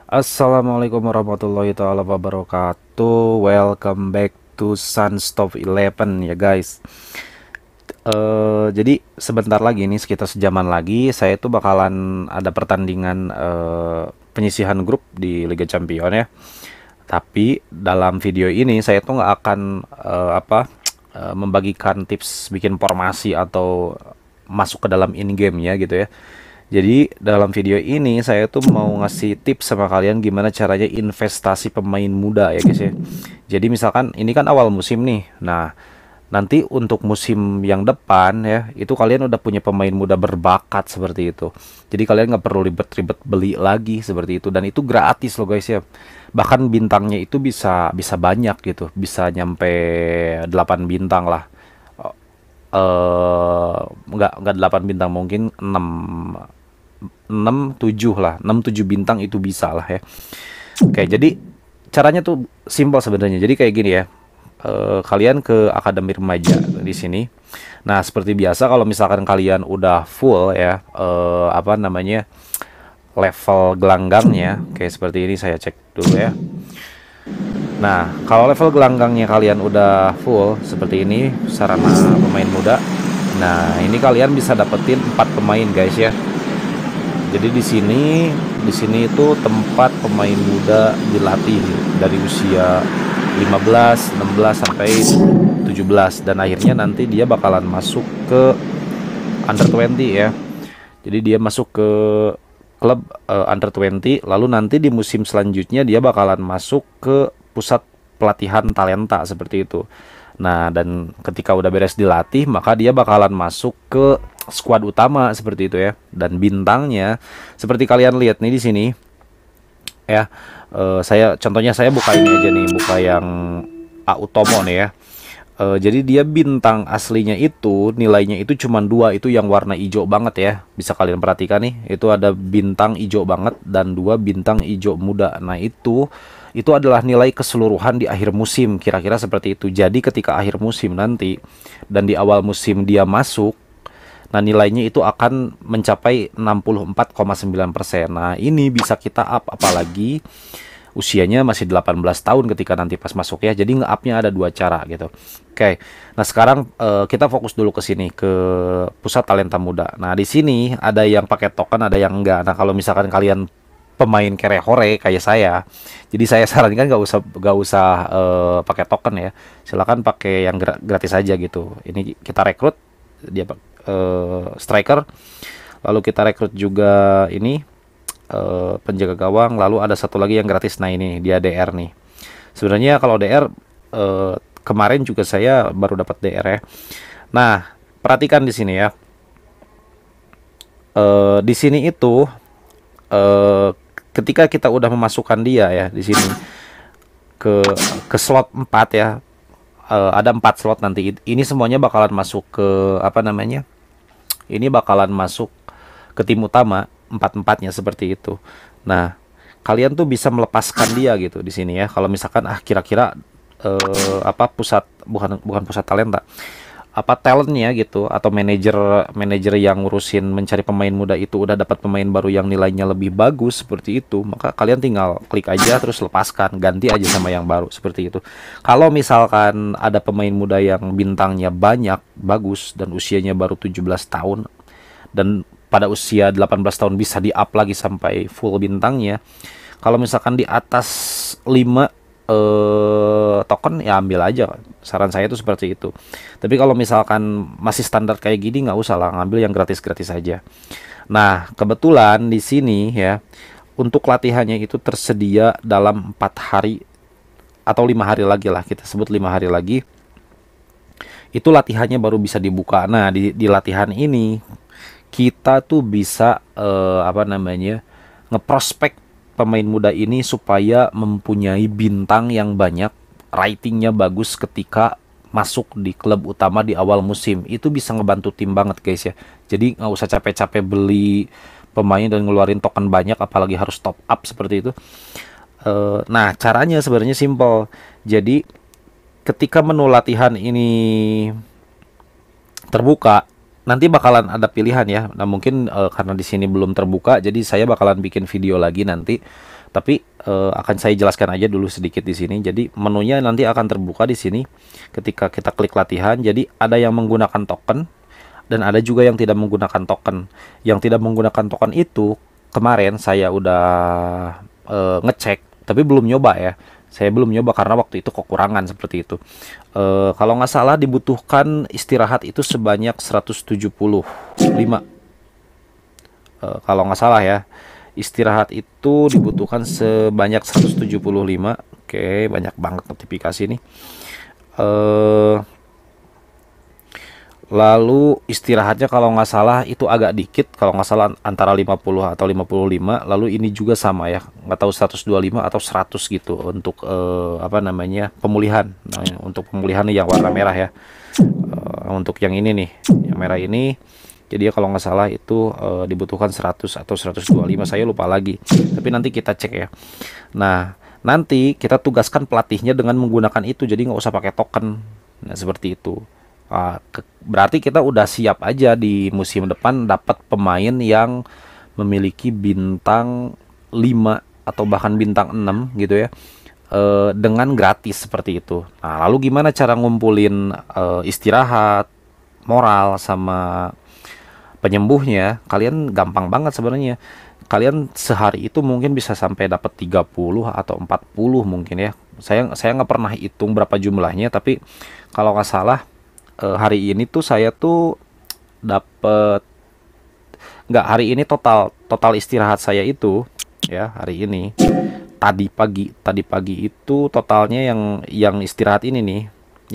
Assalamualaikum warahmatullahi taala wabarakatuh. Welcome back to Sunstop 11 ya guys. Jadi sebentar lagi nih, sekitar sejaman lagi saya tuh bakalan ada pertandingan penyisihan grup di Liga Champion ya. Tapi dalam video ini saya tuh nggak akan membagikan tips bikin formasi atau masuk ke dalam in game ya gitu ya. Jadi dalam video ini saya tuh mau ngasih tips sama kalian gimana caranya investasi pemain muda ya guys ya. Jadi misalkan ini kan awal musim nih. Nah, nanti untuk musim yang depan ya, itu kalian udah punya pemain muda berbakat seperti itu. Jadi kalian nggak perlu ribet-ribet beli lagi seperti itu, dan itu gratis loh guys ya. Bahkan bintangnya itu bisa bisa banyak gitu, bisa nyampe 8 bintang lah. Eh nggak 8 bintang, mungkin 6 7 lah, 6 7 bintang itu bisa lah ya. Oke, jadi caranya tuh simpel sebenarnya. Jadi kayak gini ya. Kalian ke akademi remaja di sini. Nah, seperti biasa kalau misalkan kalian udah full ya, level gelanggangnya kayak seperti ini, saya cek dulu ya. Nah, kalau level gelanggangnya kalian udah full seperti ini, sarana pemain muda. Nah, ini kalian bisa dapetin 4 pemain guys ya. Jadi di sini itu tempat pemain muda dilatih dari usia 15, 16 sampai 17, dan akhirnya nanti dia bakalan masuk ke under 20 ya. Jadi dia masuk ke klub under 20, lalu nanti di musim selanjutnya dia bakalan masuk ke pusat pelatihan talenta seperti itu. Nah, dan ketika udah beres dilatih, maka dia bakalan masuk ke skuad utama seperti itu ya. Dan bintangnya seperti kalian lihat nih di sini ya. Saya buka ini aja nih, buka yang A Utomo nih ya. Jadi dia bintang aslinya itu nilainya itu cuma 2, itu yang warna hijau banget ya. Bisa kalian perhatikan nih, itu ada bintang hijau banget dan 2 bintang hijau muda. Nah, itu adalah nilai keseluruhan di akhir musim, kira-kira seperti itu. Jadi ketika akhir musim nanti dan di awal musim dia masuk, nah nilainya itu akan mencapai 64,9%. Nah, ini bisa kita up, apalagi usianya masih 18 tahun ketika nanti pas masuk ya. Jadi nge-upnya ada 2 cara gitu. Oke. Nah, sekarang kita fokus dulu ke sini, ke pusat talenta muda. Nah, di sini ada yang pakai token, ada yang enggak. Nah, kalau misalkan kalian pemain kere hore kayak saya, jadi saya sarankan nggak usah pakai token ya. Silakan pakai yang gratis aja gitu. Ini kita rekrut dia striker, lalu kita rekrut juga ini penjaga gawang, lalu ada satu lagi yang gratis. Nah, ini dia DR nih. Sebenarnya kalau DR kemarin juga saya baru dapat DR ya. Nah, perhatikan di sini ya. Di sini itu ketika kita udah memasukkan dia ya di sini ke slot 4 ya. Ada 4 slot nanti. Ini semuanya bakalan masuk ke Ini bakalan masuk ke tim utama, 4-4-nya seperti itu. Nah, kalian tuh bisa melepaskan dia gitu di sini ya. Kalau misalkan kira-kira bukan pusat talenta, talentnya gitu, atau manajer yang ngurusin mencari pemain muda itu udah dapat pemain baru yang nilainya lebih bagus seperti itu, maka kalian tinggal klik aja terus lepaskan, ganti aja sama yang baru seperti itu. Kalau misalkan ada pemain muda yang bintangnya banyak, bagus, dan usianya baru 17 tahun, dan pada usia 18 tahun bisa di-up lagi sampai full bintangnya. Kalau misalkan di atas 5 token ya ambil aja. Saran saya itu seperti itu. Tapi kalau misalkan masih standar kayak gini, nggak usah lah, ngambil yang gratis-gratis aja. Nah, kebetulan di sini ya, untuk latihannya itu tersedia dalam 4 hari atau 5 hari lagi lah, kita sebut 5 hari lagi. Itu latihannya baru bisa dibuka. Nah, di latihan ini kita tuh bisa ngeprospek pemain muda ini supaya mempunyai bintang yang banyak, ratingnya bagus ketika masuk di klub utama di awal musim. Itu bisa ngebantu tim banget guys ya. Jadi nggak usah capek-capek beli pemain dan ngeluarin token banyak, apalagi harus top up seperti itu. Nah, caranya sebenarnya simple. Jadi ketika menu latihan ini terbuka, nanti bakalan ada pilihan ya. Nah, mungkin karena di sini belum terbuka, jadi saya bakalan bikin video lagi nanti. Tapi akan saya jelaskan aja dulu sedikit di sini. Jadi menunya nanti akan terbuka di sini ketika kita klik latihan. Jadi ada yang menggunakan token dan ada juga yang tidak menggunakan token. Yang tidak menggunakan token itu kemarin saya udah ngecek, tapi belum nyoba ya. Saya belum nyoba karena waktu itu kekurangan seperti itu. Kalau nggak salah dibutuhkan istirahat itu sebanyak 175. Kalau nggak salah ya, istirahat itu dibutuhkan sebanyak 175. Oke, banyak banget notifikasi nih. Lalu istirahatnya kalau nggak salah itu agak dikit, kalau nggak salah antara 50 atau 55. Lalu ini juga sama ya, nggak tahu 125 atau 100 gitu untuk apa namanya, pemulihan. Nah, untuk pemulihan yang warna merah ya. Untuk yang ini nih, yang merah ini, jadi kalau nggak salah itu dibutuhkan 100 atau 125, saya lupa lagi. Tapi nanti kita cek ya. Nah, nanti kita tugaskan pelatihnya dengan menggunakan itu, jadi nggak usah pakai token. Nah, seperti itu. Berarti kita udah siap aja di musim depan dapat pemain yang memiliki bintang 5 atau bahkan bintang 6 gitu ya, dengan gratis seperti itu. Nah, lalu gimana cara ngumpulin istirahat, moral, sama penyembuhnya? Kalian gampang banget sebenarnya. Kalian sehari itu mungkin bisa sampai dapat 30 atau 40 mungkin ya. Saya nggak pernah hitung berapa jumlahnya, tapi kalau nggak salah hari ini tuh saya tuh dapat, nggak, hari ini total istirahat saya itu ya, hari ini tadi pagi itu totalnya yang istirahat ini nih,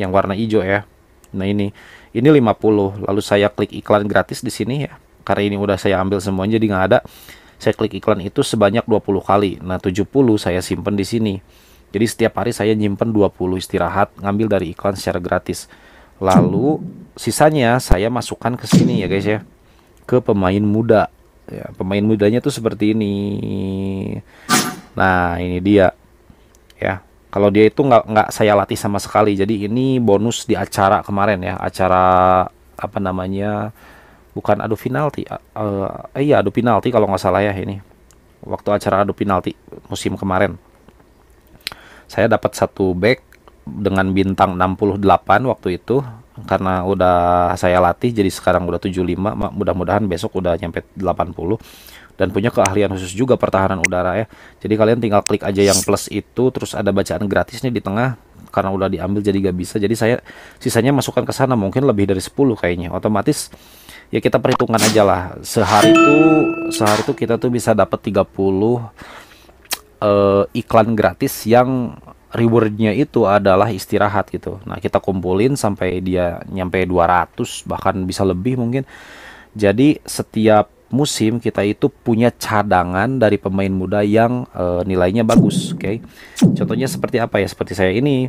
yang warna hijau ya. Nah, ini 50. Lalu saya klik iklan gratis di sini ya, karena ini udah saya ambil semuanya jadi nggak ada. Saya klik iklan itu sebanyak 20 kali. Nah, 70 saya simpen di sini. Jadi setiap hari saya nyimpen 20 istirahat, ngambil dari iklan secara gratis. Lalu sisanya saya masukkan ke sini ya guys ya, ke pemain muda ya. Pemain mudanya tuh seperti ini. Nah, ini dia ya. Kalau dia itu nggak saya latih sama sekali, jadi ini bonus di acara kemarin ya, acara apa namanya, bukan adu penalti, iya adu penalti kalau nggak salah ya. Ini waktu acara adu penalti musim kemarin saya dapat satu back dengan bintang 68 waktu itu, karena udah saya latih jadi sekarang udah 75. Mudah-mudahan besok udah nyampe 80, dan punya keahlian khusus juga pertahanan udara ya. Jadi kalian tinggal klik aja yang plus itu, terus ada bacaan gratis nih di tengah, karena udah diambil jadi gak bisa. Jadi saya sisanya masukkan ke sana, mungkin lebih dari 10 kayaknya. Otomatis ya kita perhitungkan aja lah, sehari tuh kita tuh bisa dapat 30 iklan gratis yang rewardnya itu adalah istirahat gitu. Nah, kita kumpulin sampai dia nyampe 200, bahkan bisa lebih mungkin. Jadi setiap musim kita itu punya cadangan dari pemain muda yang nilainya bagus. Oke, contohnya seperti apa ya, seperti saya ini,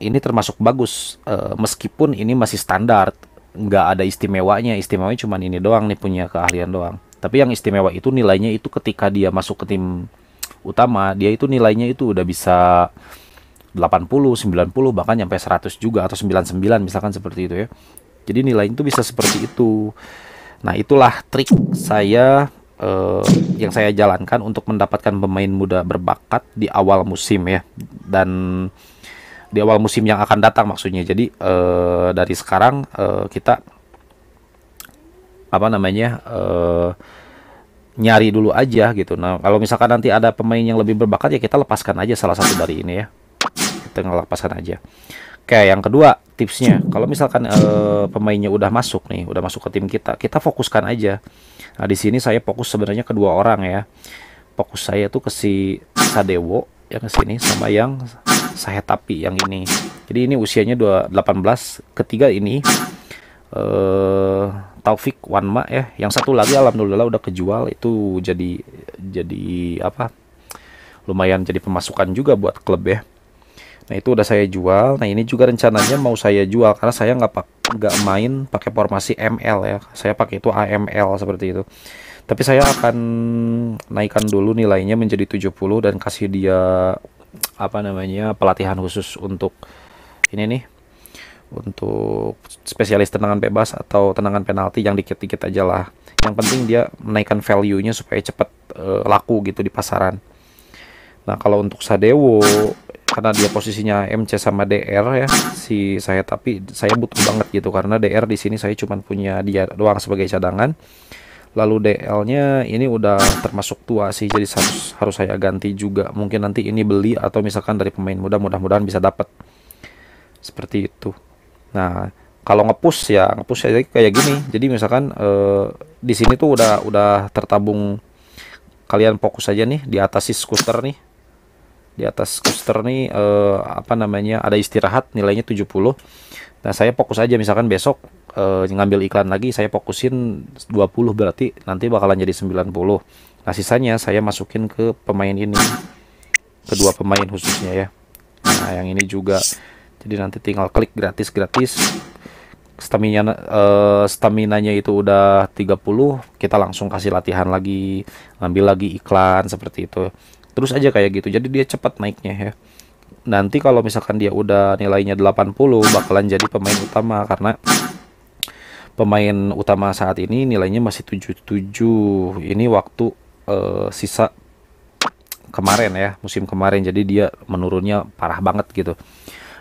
ini termasuk bagus, meskipun ini masih standar, nggak ada istimewanya. Istimewanya cuman ini doang nih, punya keahlian doang. Tapi yang istimewa itu nilainya itu ketika dia masuk ke tim utama, dia itu nilainya itu udah bisa 80, 90, bahkan sampai 100 juga, atau 99 misalkan seperti itu ya. Jadi nilainya itu bisa seperti itu. Nah, itulah trik saya yang saya jalankan untuk mendapatkan pemain muda berbakat di awal musim ya, dan di awal musim yang akan datang maksudnya. Jadi dari sekarang kita apa namanya, nyari dulu aja gitu. Nah, kalau misalkan nanti ada pemain yang lebih berbakat ya kita lepaskan aja salah satu dari ini ya, kita ngelepaskan aja. Oke, yang kedua tipsnya, kalau misalkan pemainnya udah masuk nih, udah masuk ke tim kita, kita fokuskan aja. Nah, di sini saya fokus sebenarnya kedua orang ya. Fokus saya tuh ke si Sadewo yang ke sini, sama yang saya tapi yang ini. Jadi ini usianya 18. Ketiga ini Taufik Wanma ya. Yang satu lagi alhamdulillah udah kejual, itu jadi apa, lumayan jadi pemasukan juga buat klub ya. Nah, itu udah saya jual. Nah, ini juga rencananya mau saya jual karena saya nggak main pakai formasi ML ya. Saya pakai itu AML seperti itu. Tapi saya akan naikkan dulu nilainya menjadi 70 dan kasih dia apa namanya, pelatihan khusus untuk ini nih, Untuk spesialis tendangan bebas atau tendangan penalti yang dikit-dikit aja lah. Yang penting dia menaikkan value-nya supaya cepat laku gitu di pasaran. Nah, kalau untuk Sadewo, karena dia posisinya MC sama DR ya, tapi saya butuh banget gitu karena DR di sini saya cuma punya dia doang sebagai cadangan. Lalu DL-nya ini udah termasuk tua sih, jadi harus saya ganti juga. Mungkin nanti ini beli atau misalkan dari pemain muda, mudah-mudahan bisa dapat. Seperti itu. Nah, kalau ngepush ya kayak gini. Jadi misalkan di sini tuh udah tertabung, kalian fokus aja nih di atas si skuter nih. Di atas skuter nih apa namanya, ada istirahat nilainya 70. Nah, saya fokus aja misalkan besok ngambil iklan lagi, saya fokusin 20, berarti nanti bakalan jadi 90. Nah, sisanya saya masukin ke pemain ini, kedua pemain khususnya ya. Nah, yang ini juga. Jadi nanti tinggal klik gratis. Staminanya itu udah 30, kita langsung kasih latihan lagi, ngambil lagi iklan seperti itu. Terus aja kayak gitu. Jadi dia cepat naiknya ya. Nanti kalau misalkan dia udah nilainya 80, bakalan jadi pemain utama karena pemain utama saat ini nilainya masih 77. Ini waktu sisa kemarin ya, musim kemarin. Jadi dia menurunnya parah banget gitu.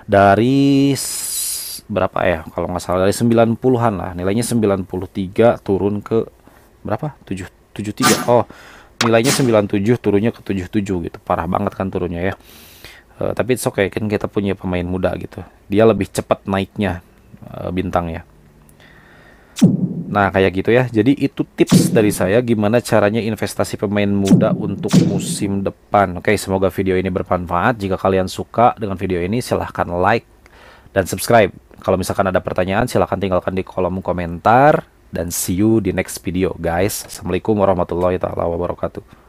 Dari berapa ya? Kalau nggak salah dari 90-an lah. Nilainya 93 turun ke berapa? 73. Oh, nilainya 97 turunnya ke 77 gitu. Parah banget kan turunnya ya. Tapi it's okay, kan kita punya pemain muda gitu. Dia lebih cepat naiknya bintangnya. Nah, kayak gitu ya. Jadi itu tips dari saya gimana caranya investasi pemain muda untuk musim depan. Oke, semoga video ini bermanfaat. Jika kalian suka dengan video ini, silahkan like dan subscribe. Kalau misalkan ada pertanyaan, silahkan tinggalkan di kolom komentar. Dan see you di next video, guys. Assalamualaikum warahmatullahi wabarakatuh.